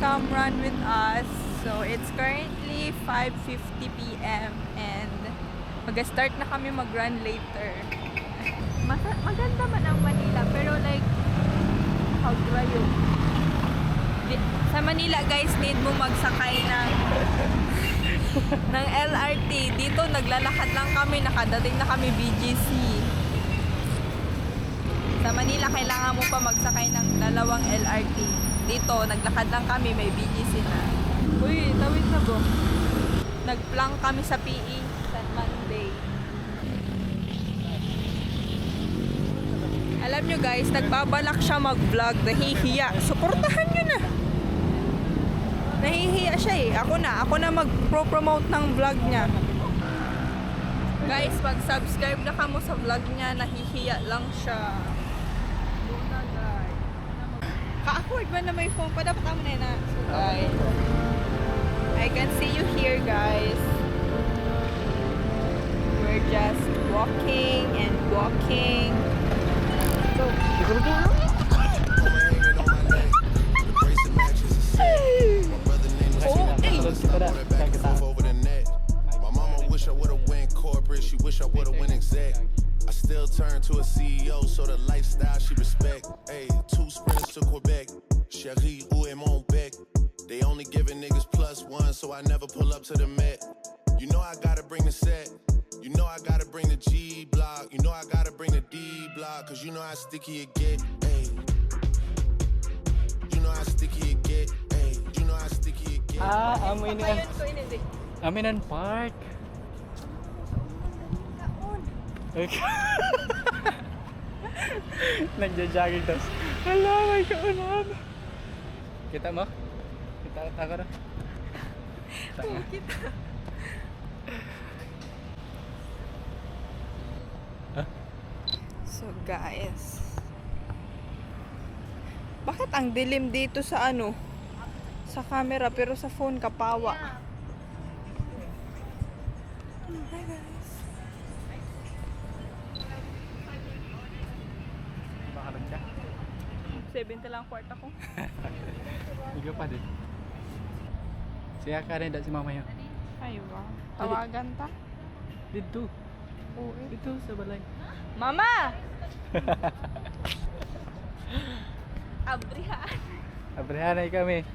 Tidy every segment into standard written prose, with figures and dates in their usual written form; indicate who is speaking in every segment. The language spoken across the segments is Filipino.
Speaker 1: come run with us. So, it's currently 5:50 p.m. and mag-start na kami mag-run later. Maganda man ang Manila, pero like, hagrayo. Sa Manila, guys, need mo magsakay ng LRT. Dito, naglalakad lang kami, nakadating na kami BGC. Sa Manila, kailangan mo pa magsakay ng dalawang LRT. Dito, naglakad lang kami, may BGC na. Uy, tawid na ba? Nagplank kami sa PE sa Monday. Alam nyo guys, nagbabalak siya mag-vlog, nahihiya. Suportahan nyo na. Nahihiya siya eh. Ako na mag-promote ng vlog niya. Guys, pag-subscribe na kamo sa vlog niya, nahihiya lang siya. Muna guys. Ka-awkward ba na may phone pa? Dapat tamo na yun na. So guys, I can see you here guys. We're just walking and walking. So,
Speaker 2: my mama wish I would've went corporate, she wish I would've went exec. I still turn to a CEO, so the lifestyle she respect. Hey, 2 sprinters to Quebec, Cherie, où est mon bec? They only giving niggas +1, so I never pull up to the Met. You know I gotta bring the set, you know I gotta bring the G block, you know I gotta bring the D block, cause you know how sticky it get. Hey, you know how sticky it get. Hey, you know how sticky it get.
Speaker 3: Aminan Park. Okay. Nagja-jogging tas. Hala, may kaunan. Kita mo? Kita ka na?
Speaker 1: kita.
Speaker 3: Huh?
Speaker 1: So guys, bakit ang dilim dito sa ano? Sa camera pero sa phone kapawa. Hi guys.
Speaker 3: Bakalan ka?
Speaker 1: 70 lang kwarta ko.
Speaker 3: Ikaw pa din. Siya ka rin si mama yun.
Speaker 1: Ay wow. Tawagan ta.
Speaker 3: Dito.
Speaker 1: Oo.
Speaker 3: Dito sa balay.
Speaker 1: Mama! Abrihan.
Speaker 3: Abrihanay kami.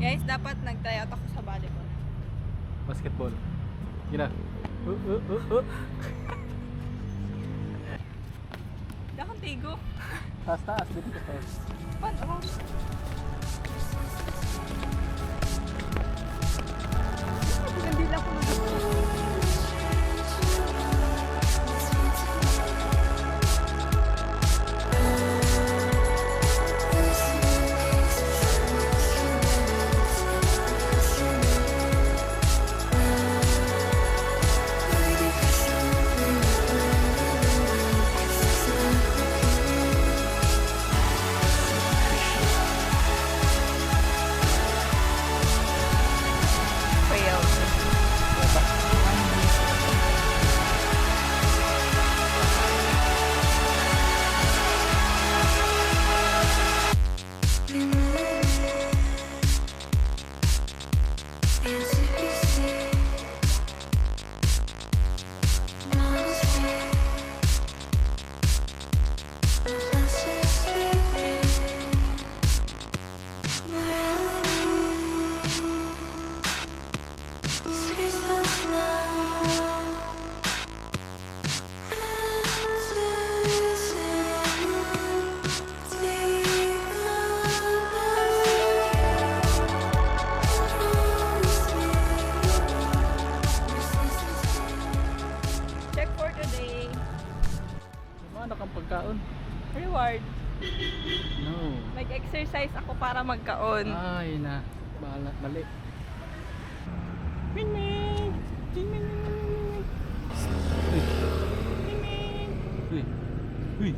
Speaker 3: Guys, dapat nag-tryout ako sa volleyball. Basketball. Gila.
Speaker 1: Dakang tigo.
Speaker 3: Taas dito ka taas.
Speaker 1: Paano? Hindi lang ako mag-tryout.
Speaker 3: Pagkaon?
Speaker 1: Reward.
Speaker 3: No.
Speaker 1: Nag-exercise ako para magkaon.
Speaker 3: Ay na. Bahala. Mali. Ming ming. Ming ming ming ming. Ming ming. Uy. Uy.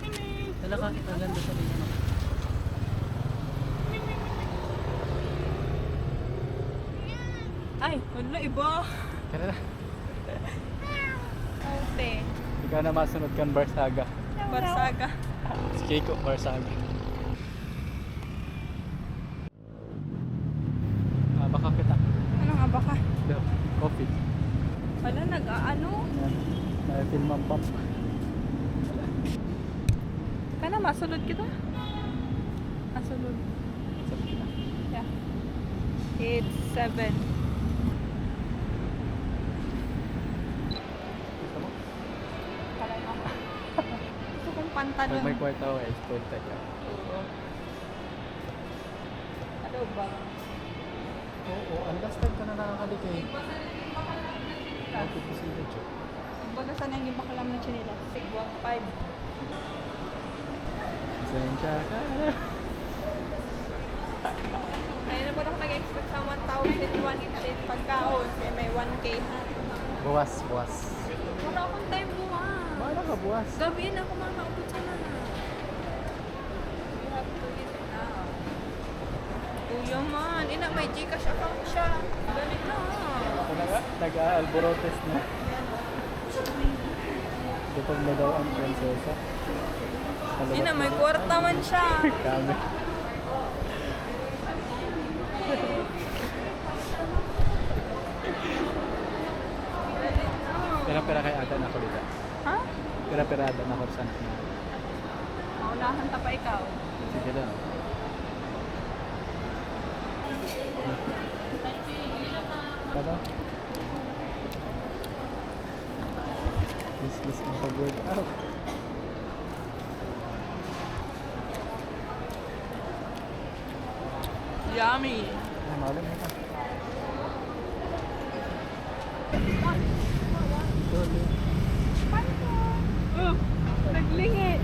Speaker 3: Ming ming. Dala ka kita ganda sa inyo.
Speaker 1: Ah, Ay, wala iba.
Speaker 3: Kaya na.
Speaker 1: Ote.
Speaker 3: Ikaw na masunod kang Barsaga.
Speaker 1: Barsaga.
Speaker 3: Si Keiko, Barsaga. Baka kita.
Speaker 1: Ano nga ba ka?
Speaker 3: Coffee.
Speaker 1: Wala, nag-ano?
Speaker 3: Yan. Na-film ang pump.
Speaker 1: Kana, masulod kita? Masulod.
Speaker 3: Sabi kita.
Speaker 1: Yeah. It's 7.
Speaker 3: Gusto mo?
Speaker 1: Kalay ako. Gusto kong
Speaker 3: Pag
Speaker 1: pantalon.
Speaker 3: may kwarta ko eh, spoil tayo.
Speaker 1: Oo. Ano ba?
Speaker 3: Oo, ang last time ka na nakakalikay. Bakit ko sila, Joe?
Speaker 1: Baga sana yung bakalam na chinila. Sigwag 5.
Speaker 3: Pasensya ka na.
Speaker 1: Ngayon na po ako nag-expect sa 1,100 pagkaon. Kaya may 1K ha.
Speaker 3: Buwas.
Speaker 1: Wala akong time buwan.
Speaker 3: Wala ka buwas.
Speaker 1: Gabi na ako makaupot sana. You have to eat now. Kuya man, ina may Gcash account siya. Galing na.
Speaker 3: Ako na nga, nag-aalborotes na. Gutom na daw ang prinsesa.
Speaker 1: Ina may kwarta man siya.
Speaker 3: Kami. Pera-pera kay Adan ako dito.
Speaker 1: Ha?
Speaker 3: Pera-pera Adan ako sa anak niya.
Speaker 1: Maunahan ta pa ikaw.
Speaker 3: Sige daw. Kada? This ang pag-work out.
Speaker 1: Yummy.
Speaker 3: Ay, malam mo ka.
Speaker 1: Naglingit.